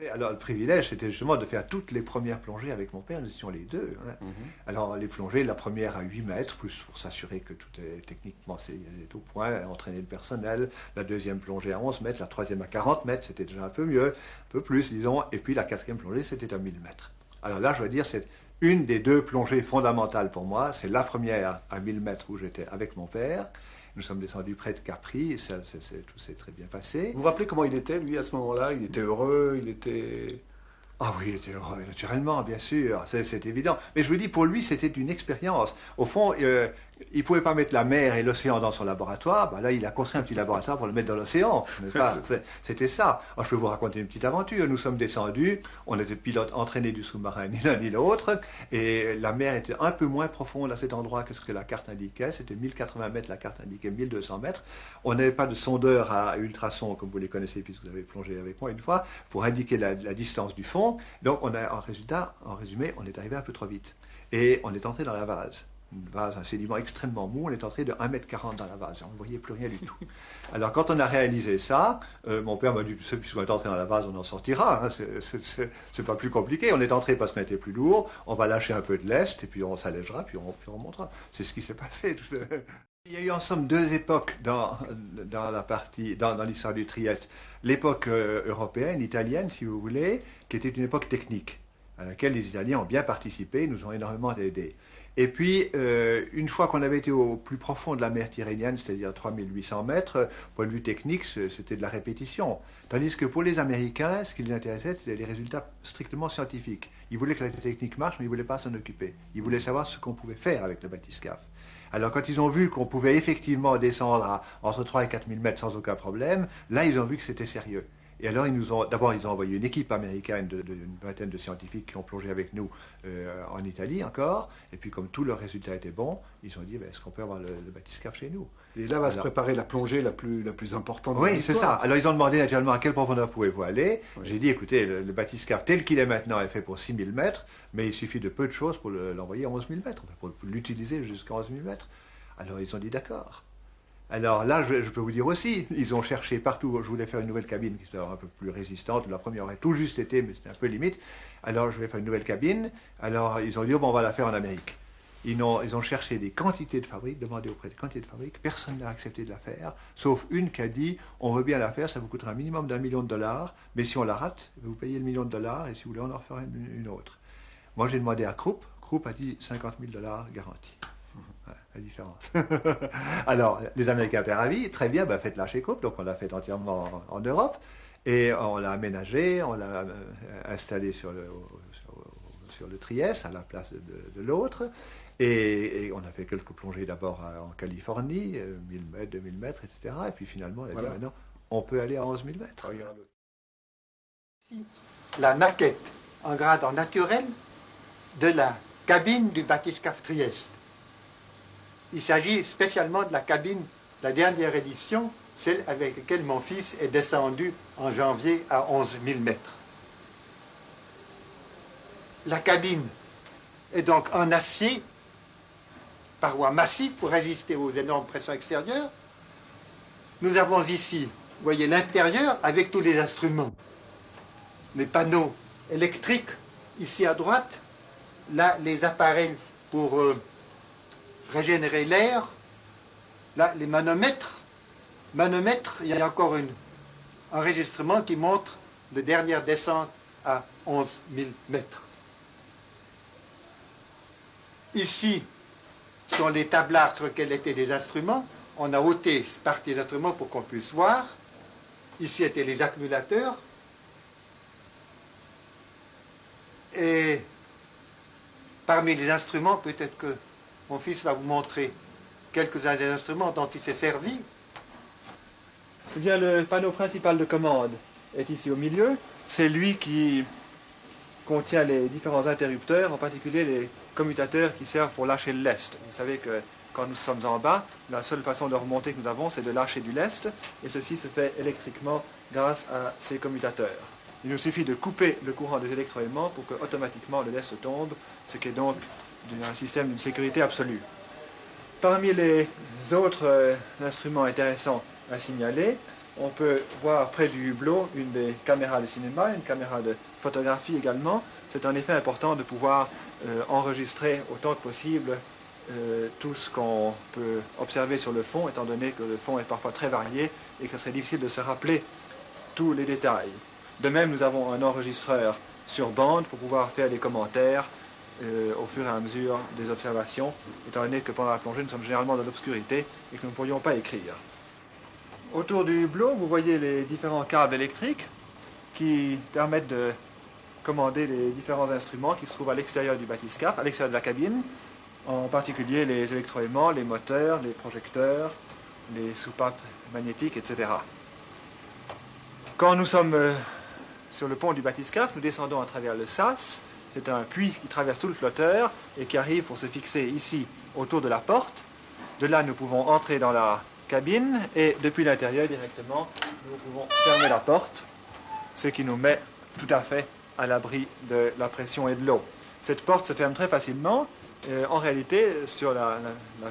Et alors, le privilège, c'était justement de faire toutes les premières plongées avec mon père. Nous étions les deux, hein. Alors, les plongées, la première à 8 mètres, plus pour s'assurer que tout est techniquement c'est au point, entraîner le personnel. La deuxième plongée à 11 mètres, la troisième à 40 mètres, c'était déjà un peu mieux, un peu plus, disons. Et puis, la quatrième plongée, c'était à 1000 mètres. Alors là, je veux dire, c'est une des deux plongées fondamentales pour moi. C'est la première à 1000 mètres où j'étais avec mon père. Nous sommes descendus près de Capri, tout s'est très bien passé. Vous vous rappelez comment il était, lui, à ce moment-là? Il était heureux, il était... Ah oui, il était heureux, naturellement, bien sûr, c'est évident. Mais je vous dis, pour lui, c'était une expérience. Au fond, il ne pouvait pas mettre la mer et l'océan dans son laboratoire. Ben là, il a construit un petit laboratoire pour le mettre dans l'océan. C'était ça. Alors, je peux vous raconter une petite aventure. Nous sommes descendus, on était pilotes entraînés du sous-marin, ni l'un ni l'autre, et la mer était un peu moins profonde à cet endroit que ce que la carte indiquait. C'était 1080 mètres, la carte indiquait 1200 mètres. On n'avait pas de sondeur à ultrasons, comme vous les connaissez, puisque vous avez plongé avec moi une fois, pour indiquer la distance du fond. Donc, en résumé, on est arrivé un peu trop vite. Et on est entré dans la vase. Une vase, un sédiment extrêmement mou, on est entré de 1,40 m dans la vase. On ne voyait plus rien du tout. Alors, quand on a réalisé ça, mon père m'a dit, puisqu'on est entré dans la vase, on en sortira. Hein, c'est pas plus compliqué. On est entré parce qu'on était plus lourd. On va lâcher un peu de lest, et puis on s'allégera, puis on remontera. C'est ce qui s'est passé. Il y a eu en somme deux époques dans l'histoire du Trieste. L'époque européenne, italienne, si vous voulez, qui était une époque technique, à laquelle les Italiens ont bien participé, nous ont énormément aidés. Et puis, une fois qu'on avait été au plus profond de la mer Tyrrhénienne, c'est-à-dire 3800 mètres, point de vue technique, c'était de la répétition. Tandis que pour les Américains, ce qui les intéressait, c'était les résultats strictement scientifiques. Ils voulaient que la technique marche, mais ils ne voulaient pas s'en occuper. Ils voulaient savoir ce qu'on pouvait faire avec le bathyscaphe. Alors, quand ils ont vu qu'on pouvait effectivement descendre entre 3 et 4000 mètres sans aucun problème, là, ils ont vu que c'était sérieux. Et alors, d'abord, ils ont envoyé une équipe américaine d'une vingtaine de scientifiques qui ont plongé avec nous en Italie encore. Et puis, comme tous leurs résultats étaient bons, ils ont dit, est-ce qu'on peut avoir le bathyscaphe chez nous? Et là va se préparer la plongée la plus importante de l'histoire. Oui, c'est ça. Alors, ils ont demandé naturellement à quelle profondeur pouvez-vous aller. Oui. J'ai dit, écoutez, le bathyscaphe tel qu'il est maintenant est fait pour 6000 mètres, mais il suffit de peu de choses pour l'envoyer à 11 000 mètres, pour l'utiliser jusqu'à 11 000 mètres. Alors, ils ont dit d'accord. Alors là, je peux vous dire aussi, ils ont cherché partout. Je voulais faire une nouvelle cabine qui soit un peu plus résistante. La première aurait tout juste été, mais c'était un peu limite. Alors je voulais faire une nouvelle cabine. Alors ils ont dit, on va la faire en Amérique. Ils ont cherché des quantités de fabriques, demandé auprès des quantités de fabriques. Personne n'a accepté de la faire, sauf une qui a dit, on veut bien la faire, ça vous coûtera un minimum d'1 million de dollars, mais si on la rate, vous payez le million de dollars, et si vous voulez, on en refera une autre. Moi, j'ai demandé à Krupp. Krupp a dit 50 000 dollars garantis. La différence. Alors, les Américains étaient ravis, très bien, faites-la chez Krupp, donc on l'a fait entièrement en Europe, et on l'a aménagé, on l'a installé sur le Trieste, à la place de l'autre, et on a fait quelques plongées d'abord en Californie, 1000 mètres, 2000 mètres, etc., et puis finalement, on a dit maintenant, on peut aller à 11 000 mètres. Ici, la maquette en grandeur naturelle de la cabine du bathyscaphe Trieste. Il s'agit spécialement de la cabine, la dernière édition, celle avec laquelle mon fils est descendu en janvier à 11 000 mètres. La cabine est donc en acier, parois massives pour résister aux énormes pressions extérieures. Nous avons ici, vous voyez, l'intérieur avec tous les instruments. Les panneaux électriques, ici à droite, là, les appareils pour régénérer l'air. Là, les manomètres. Manomètres, il y a encore un enregistrement qui montre la dernière descente à 11 000 mètres. Ici sont les tablards sur lesquels étaient des instruments. On a ôté cette partie des instruments pour qu'on puisse voir. Ici étaient les accumulateurs. Et parmi les instruments, peut-être que mon fils va vous montrer quelques-uns des instruments dont il s'est servi. Eh bien, le panneau principal de commande est ici au milieu. C'est lui qui contient les différents interrupteurs, en particulier les commutateurs qui servent pour lâcher le lest. Vous savez que quand nous sommes en bas, la seule façon de remonter que nous avons, c'est de lâcher du lest, et ceci se fait électriquement grâce à ces commutateurs. Il nous suffit de couper le courant des électroaimants pour que automatiquement le lest tombe, ce qui est donc un système d'une sécurité absolue. Parmi les autres instruments intéressants à signaler, on peut voir près du hublot une des caméras de cinéma, une caméra de photographie également. C'est en effet important de pouvoir enregistrer autant que possible tout ce qu'on peut observer sur le fond, étant donné que le fond est parfois très varié et que ce serait difficile de se rappeler tous les détails. De même, nous avons un enregistreur sur bande pour pouvoir faire des commentaires au fur et à mesure des observations, étant donné que pendant la plongée, nous sommes généralement dans l'obscurité et que nous ne pourrions pas écrire. Autour du hublot, vous voyez les différents câbles électriques qui permettent de commander les différents instruments qui se trouvent à l'extérieur du bathyscaphe, à l'extérieur de la cabine, en particulier les électroaimants, les moteurs, les projecteurs, les soupapes magnétiques, etc. Quand nous sommes sur le pont du bathyscaphe, nous descendons à travers le sas. C'est un puits qui traverse tout le flotteur et qui arrive pour se fixer ici autour de la porte. De là, nous pouvons entrer dans la cabine et depuis l'intérieur directement, nous pouvons fermer la porte, ce qui nous met tout à fait à l'abri de la pression et de l'eau. Cette porte se ferme très facilement. En réalité, sur la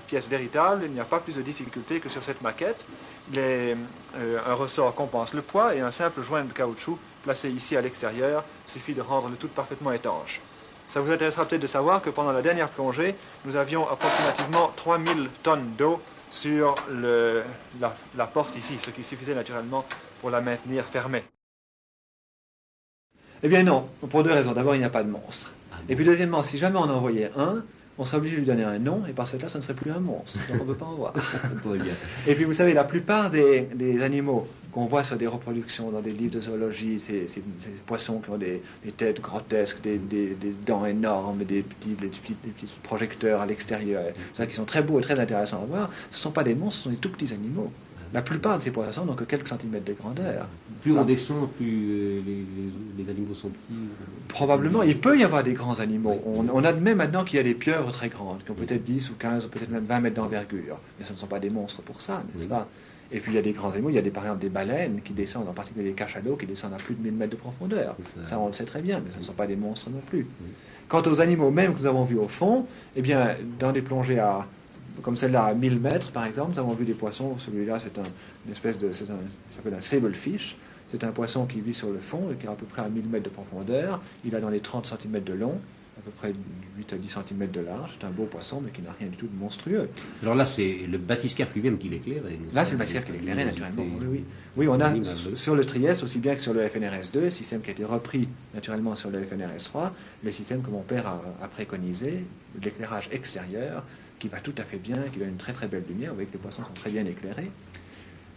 pièce véritable, il n'y a pas plus de difficulté que sur cette maquette. Un ressort compense le poids et un simple joint de caoutchouc placé ici à l'extérieur suffit de rendre le tout parfaitement étanche. Ça vous intéressera peut-être de savoir que pendant la dernière plongée, nous avions approximativement 3000 tonnes d'eau sur la porte ici, ce qui suffisait naturellement pour la maintenir fermée. Eh bien non, pour deux raisons. D'abord, il n'y a pas de monstre. Et puis deuxièmement, si jamais on en envoyait un, on serait obligé de lui donner un nom, et par ce fait-là, ça ne serait plus un monstre. Donc on ne peut pas en voir. Très bien. Et puis vous savez, la plupart des animaux qu'on voit sur des reproductions dans des livres de zoologie, ces poissons qui ont des têtes grotesques, des dents énormes, des petits projecteurs à l'extérieur, qui sont très beaux et très intéressants à voir, ce ne sont pas des monstres, ce sont des tout petits animaux. La plupart de ces poissons n'ont que quelques centimètres de grandeur. Plus on descend, plus les animaux sont petits. Probablement, il peut y avoir des grands animaux. On admet maintenant qu'il y a des pieuvres très grandes, qui ont peut-être 10 ou 15 ou peut-être même 20 mètres d'envergure. Mais ce ne sont pas des monstres pour ça, n'est-ce pas? Et puis il y a des grands animaux, il y a par exemple des baleines qui descendent, en particulier des cachalots, qui descendent à plus de 1000 mètres de profondeur. Ça, on le sait très bien, mais ce ne sont pas des monstres non plus. Quant aux animaux même que nous avons vus au fond, eh bien, dans des plongées comme celle-là à 1000 mètres, par exemple, nous avons vu des poissons. Celui-là, ça s'appelle un sablefish. C'est un poisson qui vit sur le fond et qui est à peu près à 1000 mètres de profondeur. Il a dans les 30 cm de long, à peu près 8 à 10 cm de large. C'est un beau poisson, mais qui n'a rien du tout de monstrueux. Alors là, c'est le bathyscaphe lui-même qui l'éclaire. Là, c'est le bathyscaphe qui l'éclaire, naturellement. Oui, on a sur le Trieste, aussi bien que sur le FNRS 2, système qui a été repris naturellement sur le FNRS 3, le système que mon père a préconisé, l'éclairage extérieur, qui va tout à fait bien, qui donne une très très belle lumière. Vous voyez que les poissons sont très bien éclairés.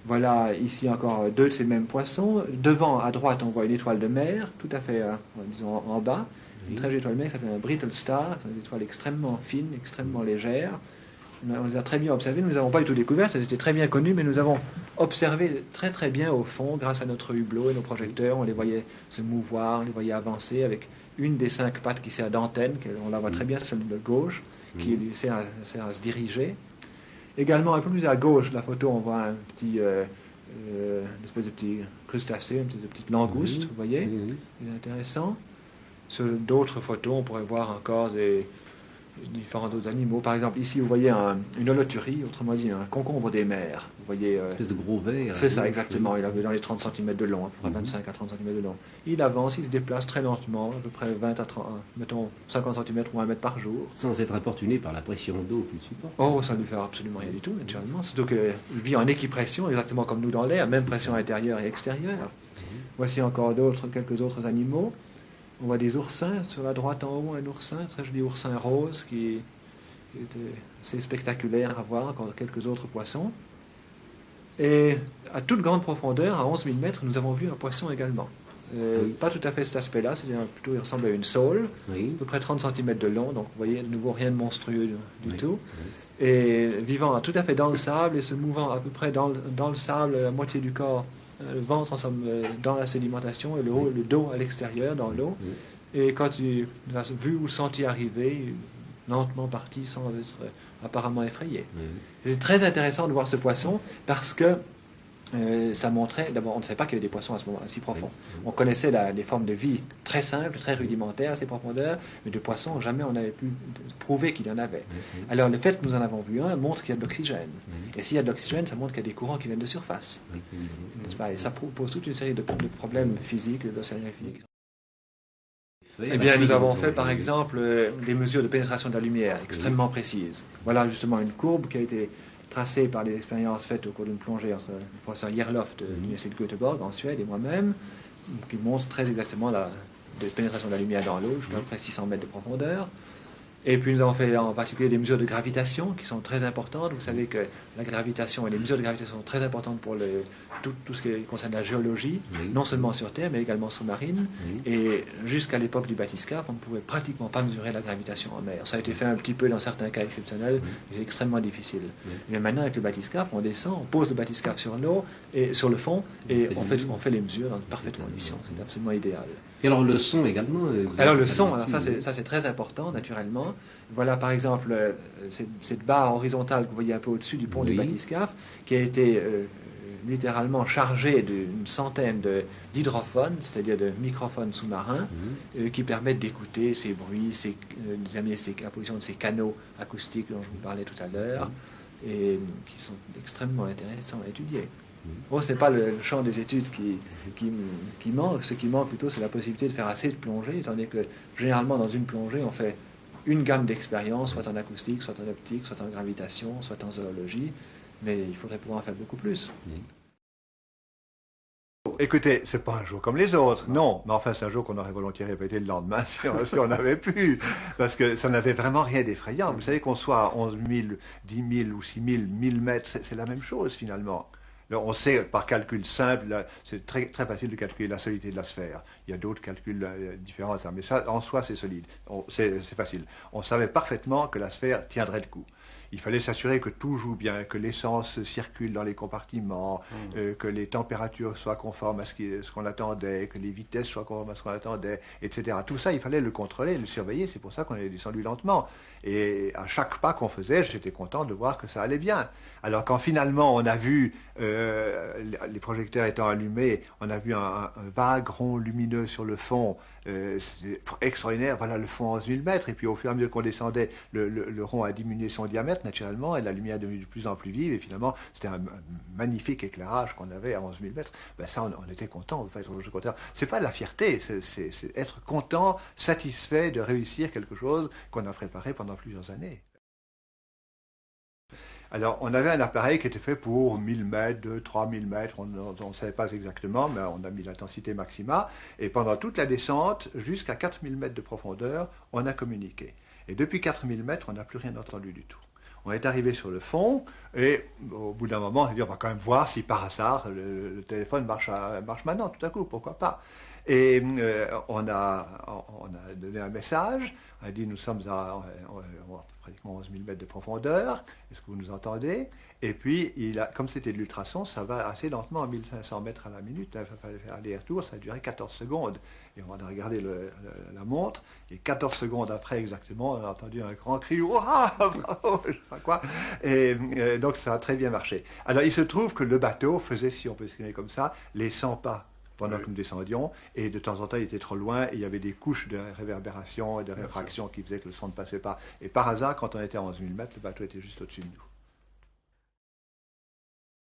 Voilà ici encore deux de ces mêmes poissons. Devant, à droite, on voit une étoile de mer, tout à fait, disons, en bas. Une très jolie étoile de mer qui s'appelle un Brittle Star. C'est une étoile extrêmement fine, extrêmement légère. On les a très bien observées. Nous n'avons pas du tout découvertes, elles étaient très bien connues, mais nous avons observé très très bien au fond, grâce à notre hublot et nos projecteurs. On les voyait se mouvoir, on les voyait avancer avec une des 5 pattes qui sert d'antenne, on la voit très bien sur le gauche, qui sert à se diriger. Également, un peu plus à gauche de la photo, on voit une espèce de petit crustacé, une espèce de petite langouste, vous voyez, c'est intéressant. Sur d'autres photos, on pourrait voir encore différents autres animaux. Par exemple, ici, vous voyez une holoturie, autrement dit un concombre des mers. Vous voyez, une espèce de gros verre. C'est ça, exactement. Il avait dans les 30 cm de long, à peu près 25 à 30 cm de long. Il avance, il se déplace très lentement, à peu près 20 à 30, mettons 50 cm ou 1 mètre par jour. Sans être importuné par la pression d'eau qu'il supporte. Oh, ça ne lui fait absolument rien du tout, naturellement. Surtout qu'il vit en équipression, exactement comme nous dans l'air, même pression intérieure et extérieure. Voici encore quelques autres animaux. On voit des oursins sur la droite en haut, un oursin, un très joli oursin rose qui était assez spectaculaire à voir, encore quelques autres poissons. Et à toute grande profondeur, à 11 000 mètres, nous avons vu un poisson également. Pas tout à fait cet aspect-là, plutôt il ressemble à une sole, à peu près 30 cm de long, donc vous voyez de nouveau rien de monstrueux du tout. Et vivant tout à fait dans le sable et se mouvant à peu près dans le sable, la moitié du corps, le ventre dans la sédimentation et le dos à l'extérieur dans l'eau. Et quand il a vu ou senti arriver, lentement parti sans être apparemment effrayé. C'est très intéressant de voir ce poisson parce que ça montrait, d'abord on ne savait pas qu'il y avait des poissons à ce moment-là si profonds. On connaissait les formes de vie très simples, très rudimentaires à ces profondeurs, mais de poissons, jamais on n'avait pu prouver qu'il y en avait. Alors le fait que nous en avons vu un montre qu'il y a de l'oxygène. Et s'il y a de l'oxygène, ça montre qu'il y a des courants qui viennent de surface. N'est-ce pas? Et ça pose toute une série de problèmes physiques, d'océanographie physique. Eh bien, nous avons fait, par exemple, des mesures de pénétration de la lumière extrêmement précises. Voilà justement une courbe qui a été tracée par des expériences faites au cours d'une plongée entre le professeur Yerlof de l'Université de Göteborg en Suède et moi-même, qui montre très exactement la pénétration de la lumière dans l'eau, jusqu'à peu près 600 mètres de profondeur. Et puis nous avons fait en particulier des mesures de gravitation qui sont très importantes. Vous savez que la gravitation et les mesures de gravitation sont très importantes pour tout ce qui concerne la géologie, non seulement sur Terre, mais également sous-marine. Et jusqu'à l'époque du bathyscaphe, on ne pouvait pratiquement pas mesurer la gravitation en mer. Ça a été fait un petit peu dans certains cas exceptionnels, mais c'est extrêmement difficile. Mais maintenant, avec le bathyscaphe, on descend, on pose le bathyscaphe sur l'eau et sur le fond, et on fait les mesures dans de parfaites conditions. C'est absolument idéal. Et alors le son également Alors le son, alors ça c'est très important naturellement. Voilà par exemple cette barre horizontale que vous voyez un peu au-dessus du pont du bathyscaphe qui a été littéralement chargée d'une centaine d'hydrophones, c'est-à-dire de microphones sous-marins qui permettent d'écouter ces bruits, d'examiner la position de ces canaux acoustiques dont je vous parlais tout à l'heure et qui sont extrêmement intéressants à étudier. Bon, ce n'est pas le champ des études qui manque. Ce qui manque plutôt, c'est la possibilité de faire assez de plongées, étant donné que généralement dans une plongée, on fait une gamme d'expériences, soit en acoustique, soit en optique, soit en gravitation, soit en zoologie, mais il faudrait pouvoir en faire beaucoup plus. Écoutez, c'est pas un jour comme les autres, non, mais enfin c'est un jour qu'on aurait volontiers répété le lendemain si on avait pu, parce que ça n'avait vraiment rien d'effrayant. Vous savez qu'on soit à 11 000, 10 000 ou 6 000, 1000 mètres, c'est la même chose finalement. Alors, on sait par calcul simple, c'est très, très facile de calculer la solidité de la sphère. Il y a d'autres calculs différents, mais ça en soi c'est solide, c'est facile. On savait parfaitement que la sphère tiendrait le coup. Il fallait s'assurer que tout joue bien, que l'essence circule dans les compartiments, que les températures soient conformes à ce qu'on attendait, que les vitesses soient conformes à ce qu'on attendait, etc. Tout ça, il fallait le contrôler, le surveiller. C'est pour ça qu'on est descendu lentement. Et à chaque pas qu'on faisait, j'étais content de voir que ça allait bien. Alors quand finalement on a vu, les projecteurs étant allumés, on a vu un vague rond lumineux sur le fond, c'est extraordinaire, voilà le fond à 11 000 mètres, et puis au fur et à mesure qu'on descendait, le rond a diminué son diamètre naturellement, et la lumière est devenue de plus en plus vive, et finalement c'était un magnifique éclairage qu'on avait à 11 000 mètres. Ben ça, on était content, en fait, c'est pas de la fierté, c'est être content, satisfait de réussir quelque chose qu'on a préparé pendant plusieurs années. Alors, on avait un appareil qui était fait pour 1000 mètres, 3000 mètres, on ne savait pas exactement, mais on a mis l'intensité maxima, et pendant toute la descente, jusqu'à 4000 mètres de profondeur, on a communiqué. Et depuis 4000 mètres, on n'a plus rien entendu du tout. On est arrivé sur le fond, et au bout d'un moment, on s'est dit, on va quand même voir si par hasard, le téléphone marche maintenant, tout à coup, pourquoi pas. Et on a donné un message, on a dit nous sommes à pratiquement 11 000 mètres de profondeur, est-ce que vous nous entendez? Et puis, comme c'était de l'ultrason, ça va assez lentement à 1500 mètres à la minute, il fallait faire aller-retour, ça a duré 14 secondes. Et on a regardé la montre, et 14 secondes après exactement, on a entendu un grand cri, « Ouah, bravo !» je sais pas quoi. Et donc ça a très bien marché. Alors il se trouve que le bateau faisait, si on peut s'exprimer comme ça, les 100 pas pendant que nous descendions, et de temps en temps il était trop loin, et il y avait des couches de réverbération et de réfraction qui faisaient que le son ne passait pas. Et par hasard, quand on était à 11 000 mètres, le bateau était juste au-dessus de nous.